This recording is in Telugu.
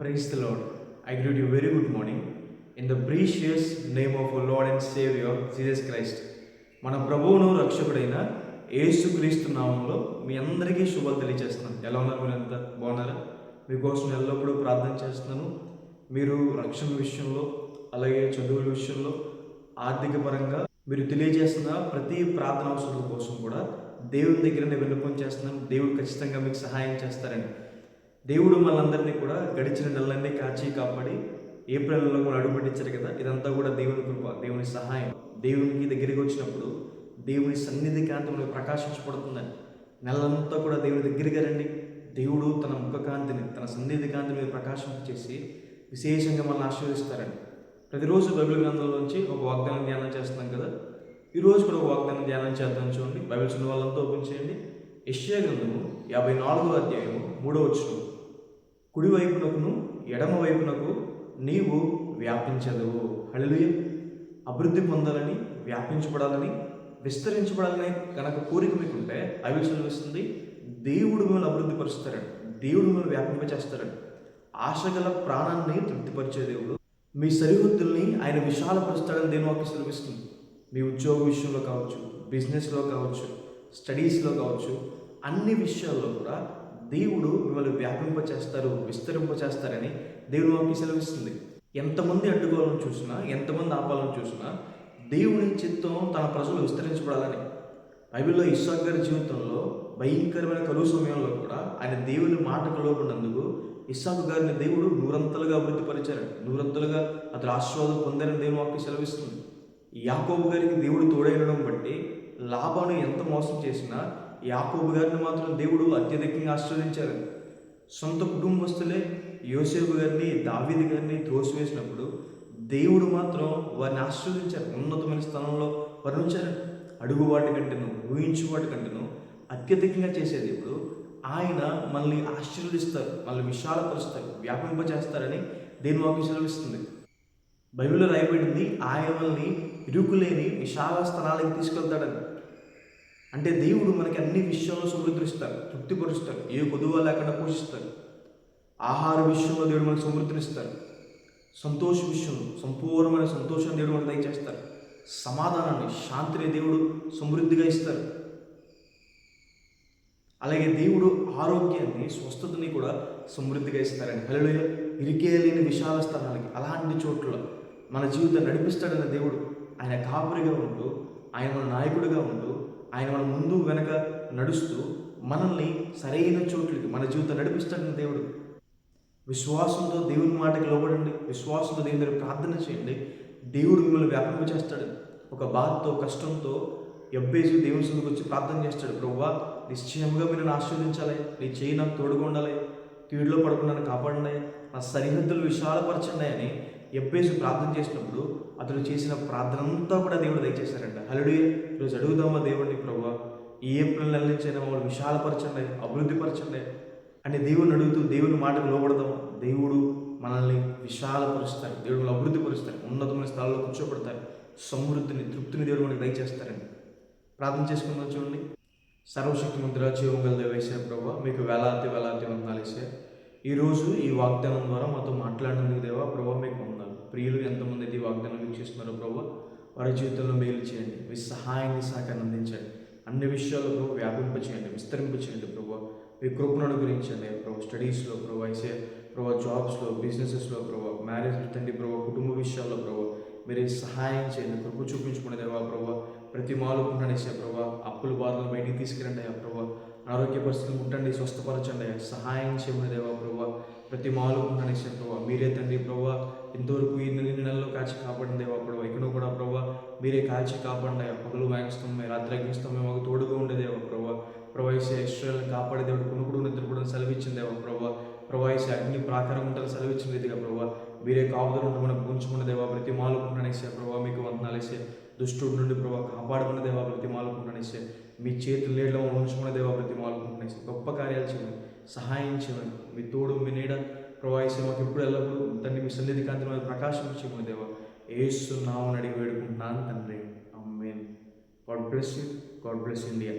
Praise the Lord. I greet you very good morning in the precious name of our Lord and Savior Jesus Christ. మన ప్రభువును రక్షకుడైన యేసుక్రీస్తు నామంలో మీ అందరికీ శుభాలు తెలియజేస్తున్నాను. ఎలా ఉన్నారు? మీరు ఎంత బాగున్నారా? మీకోసం ఎల్లప్పుడూ ప్రార్థన చేస్తున్నాను. మీరు రక్షణ విషయంలో, అలాగే చదువుల విషయంలో, ఆర్థిక పరంగా మీరు తెలియజేస్తున్న ప్రతి ప్రార్థన అవసరాల కోసం కూడా దేవుని దగ్గర నేను విన్నపం చేస్తున్నాను. దేవుడు ఖచ్చితంగా మీకు సహాయం చేస్తారని. దేవుడు మనందరినీ కూడా గడిచిన నెలలన్నీ కాచి కాపాడి ఏప్రిల్ నెలలో కూడా అడుగుపెట్టించారు కదా. ఇదంతా కూడా దేవుని కృప, దేవుని సహాయం. దేవునికి దగ్గరికి వచ్చినప్పుడు దేవుని సన్నిధి కాంతి మనకు ప్రకాశించబడుతుందని. నెలంతా కూడా దేవుని దగ్గరికి రండి. దేవుడు తన ముఖ కాంతిని, తన సన్నిధి కాంతిని మీద ప్రకాశింపచేసి విశేషంగా మనల్ని ఆశీర్వదిస్తారని. ప్రతిరోజు బైబిల్ గ్రంథంలోంచి ఒక వాగ్దానం ధ్యానం చేస్తున్నాం కదా. ఈరోజు కూడా ఒక వాగ్దానం ధ్యానం చేద్దాం. చూడండి, బైబిల్స్ ఉన్న వాళ్ళంతా ఓపెన్ చేయండి. యెషయా గ్రంథము 54వ అధ్యాయము 3వ వచనం. కుడివైపునకును ఎడమ వైపునకు నీవు వ్యాపించదువు. హల్లెలూయా. అభివృద్ధి పొందాలని, వ్యాపించబడాలని, విస్తరించబడాలని కనుక కోరిక మీకుంటే బైబిల్ చదివిస్తుంది, దేవుడు మిమ్మల్ని అభివృద్ధి పరుస్తారని, దేవుడు మిమ్మల్ని వ్యాపింపచేస్తారని. ఆశగల ప్రాణాన్ని తృప్తిపరిచే దేవుడు మీ సరిహద్దుల్ని ఆయన విశాలపరుస్తాడని దేవుని వాక్యం చదివిస్తుంది. మీ ఉద్యోగ విషయంలో కావచ్చు, బిజినెస్లో కావచ్చు, స్టడీస్లో కావచ్చు, అన్ని విషయాల్లో కూడా దేవుడు మిమ్మల్ని వ్యాపింపచేస్తారు, విస్తరింపచేస్తారని దేవుని వాక్యం సెలవిస్తుంది. ఎంతమంది అడ్డుకోవాలని చూసినా, ఎంతమంది ఆపాలని చూసినా దేవుని చిత్తం తన ప్రజలు విస్తరించబడాలని. బైబిల్లో ఇస్సాకు గారి జీవితంలో భయంకరమైన కరువు సమయంలో కూడా ఆయన దేవుని మాటకు లోబడినందుకు ఇస్సాకు గారిని దేవుడు నూరంతలుగా అభివృద్ధి పరిచారు, నూరంతలుగా అతడు ఆశీర్వాదం పొందారని దేవుని వాక్యం సెలవిస్తుంది. యాకోబు గారికి దేవుడు తోడైనడం బట్టి లాబాను ఎంత మోసం చేసినా యాకోబు గారిని మాత్రం దేవుడు అత్యధికంగా ఆశీర్వదించారు. సొంత కుటుంబస్తులే యోసేపు గారిని, దావీదు గారిని త్రోసివేసినప్పుడు దేవుడు మాత్రం వారిని ఆశీర్వదించారు, ఉన్నతమైన స్థానంలో వర్ణించారు. అడుగు వాటి కంటేను, ఊహించు వాటి కంటేను అత్యధికంగా చేసే దేవుడు ఆయన మనల్ని ఆశీర్వదిస్తారు, మనల్ని విశాలపరుస్తారు, వ్యాపింపచేస్తారని దేవుని వాక్యం సెలవిస్తుంది. బైబిల్లో రాయబడింది, ఆయన మనల్ని ఇరుకులేని విశాల స్థలానికి తీసుకెళ్తాడని. అంటే దేవుడు మనకి అన్ని విషయాల్లో సమృద్ధిస్తారు, తృప్తిపరుస్తారు, ఏ కొదువ లేకుండా పోషిస్తారు. ఆహార విషయంలో దేవుడు మనకు సమృద్ధినిస్తారు. సంతోష విషయంలో సంపూర్ణమైన సంతోషాన్ని దేవుడు మనకు దయచేస్తారు. సమాధానాన్ని, శాంతిని దేవుడు సమృద్ధిగా ఇస్తారు. అలాగే దేవుడు ఆరోగ్యాన్ని, స్వస్థతని కూడా సమృద్ధిగా ఇస్తారని. హల్లెలూయా. ఇరికే లేని విశాల స్థలానికి, అలాంటి చోట్ల మన జీవితాన్ని నడిపిస్తాడన్న దేవుడు. ఆయన కాపురిగా ఉంటూ, ఆయన మన నాయకుడిగా ఉంటూ, ఆయన మన ముందు వెనక నడుస్తూ మనల్ని సరైన చోట్లకి మన జీవితం నడిపిస్తాడని దేవుడు. విశ్వాసంతో దేవుని మాటకి లోబడండి, విశ్వాసంతో దేవుని దగ్గర ప్రార్థన చేయండి. దేవుడు మిమ్మల్ని వ్యాపింపచేస్తాడు. ఒక బాధతో, కష్టంతో ఎబ్బేసి దేవుని సన్నిధికి వచ్చి ప్రార్థన చేస్తాడు, ప్రభువా నిశ్చయంగా మీరు నన్ను ఆశీర్వదించాలి, నీ చేయి నాకు తోడుగా ఉండాలి, కీడులో పడకుండా నన్ను కాపాడండి, నా సరిహద్దులు విశాలపరచండి అని ఎబ్బేసి ప్రార్థన చేసినప్పుడు అతడు చేసిన ప్రార్థన అంతా కూడా దేవుడు దయచేశారంట. హల్లెలూయా. ఈరోజు అడుగుదామా దేవుడిని, ప్రభువా ఈ ఏప్రిల్ నెల నుంచి అయినా మమ్మల్ని విశాలపరచండి, అభివృద్ధిపరచండి అని దేవుని అడుగుతూ దేవుని మాటకు లోబడదాం. దేవుడు మనల్ని విశాలపరుస్తారు, దేవుడు మనల్ని అభివృద్ధిపరుస్తారు, ఉన్నతమైన స్థలాల్లో కూర్చోబెడతారు, సమృద్ధిని, తృప్తిని దేవుడు మనకి దయచేస్తారని ప్రార్థన చేసుకుందాం. చూడండి, సర్వశక్తిమంతుడా, జీవగల దేవేశ్వర ప్రభువా, మీకు వేలాది వేలాది వందనాలు వేసే ఈరోజు ఈ వాగ్దానం ద్వారా మాతో మాట్లాడినందుకు దేవా ప్రభువా మీకు వందనాలు. ప్రియులు ఎంతమంది అయితే ఈ వాగ్దానం వీక్షిస్తున్నారో ప్రభువా, వారి జీవితంలో మేలు చేయండి, మీ సహాయాన్ని సహకారం అందించండి, అన్ని విషయాల్లో ప్రభు వ్యాపింపచేయండి, విస్తరింపచేయండి ప్రభువా. మీ కృపను అనుగ్రహించండి ప్రభు. స్టడీస్లో ప్రభు, అయితే ప్రభు జాబ్స్లో, బిజినెసెస్లో ప్రభు, మ్యారేజ్ తండ్రి ప్రభు, కుటుంబ విషయాల్లో ప్రభు మీరే సహాయం చేయండి, కృప చూపించుకునే దేవా ప్రభు. ప్రతి మాలుకుంటానేసే ప్రభు, అప్పుల బాధలు బయటికి తీసుకురండి అయ్యా ప్రభు. ఆరోగ్య పరిస్థితులు ముట్టండి, స్వస్థపరచండి అయ్యా, సహాయం చేయమని దేవా ప్రభు. ప్రతి మాలుకుంటానేసే ప్రభు మీరే తండ్రి ప్రభు. ఇంతవరకు ఈ నెలలో కాచి కాపాడిన దేవా ప్రభు, ఇక్కడ కూడా ప్రభు మీరే కాచి కాపాడండి అయ్యా. పగలు వాయిస్తామే, రాత్రి అగ్నిస్తామే, మాకు తోడుగా ఉండే దేవా ప్రభు. ప్రవాహిసే ఇశ్రాయేలుని కాపాడే దేవుడు, కొనుక్కుడు నిద్రపోవడం సెలవిచ్చింది దేవా ప్రభు. ప్రవాహిసే అగ్ని ప్రాకారం ఉంటాను సెలవిచ్చిన రీతిగా ప్రభు మీరే కాపుదలు ఉంటే మనకు ఉంచుకున్న దేవా. ప్రతి మాలుకుంటానేసే ప్రభు మీకు వందనాలు వేసే. దుష్టుడి నుండి ప్రభు కాపాడుకున్న దేవా ప్రతి మాలుకుంటానేసే. మీ చేతులు నీళ్ళలో ఉంచుకున్న దేవా ప్రతి మాలుకుంటానేసే. గొప్ప కార్యాలు చేయమని, సహాయం చేయమని, మీ తోడు, మీ నీడ ప్రవాహిసే మాకు ఎప్పుడు ఎల్లప్పుడూ తండ్రి మీ సన్నిధి కాంతి మీద ప్రకాశం చేయమని దేవా. యేసు నామమున అడిగి వేడుకుంటున్నాను తండ్రి, ఆమేన్. God bless you, God bless India.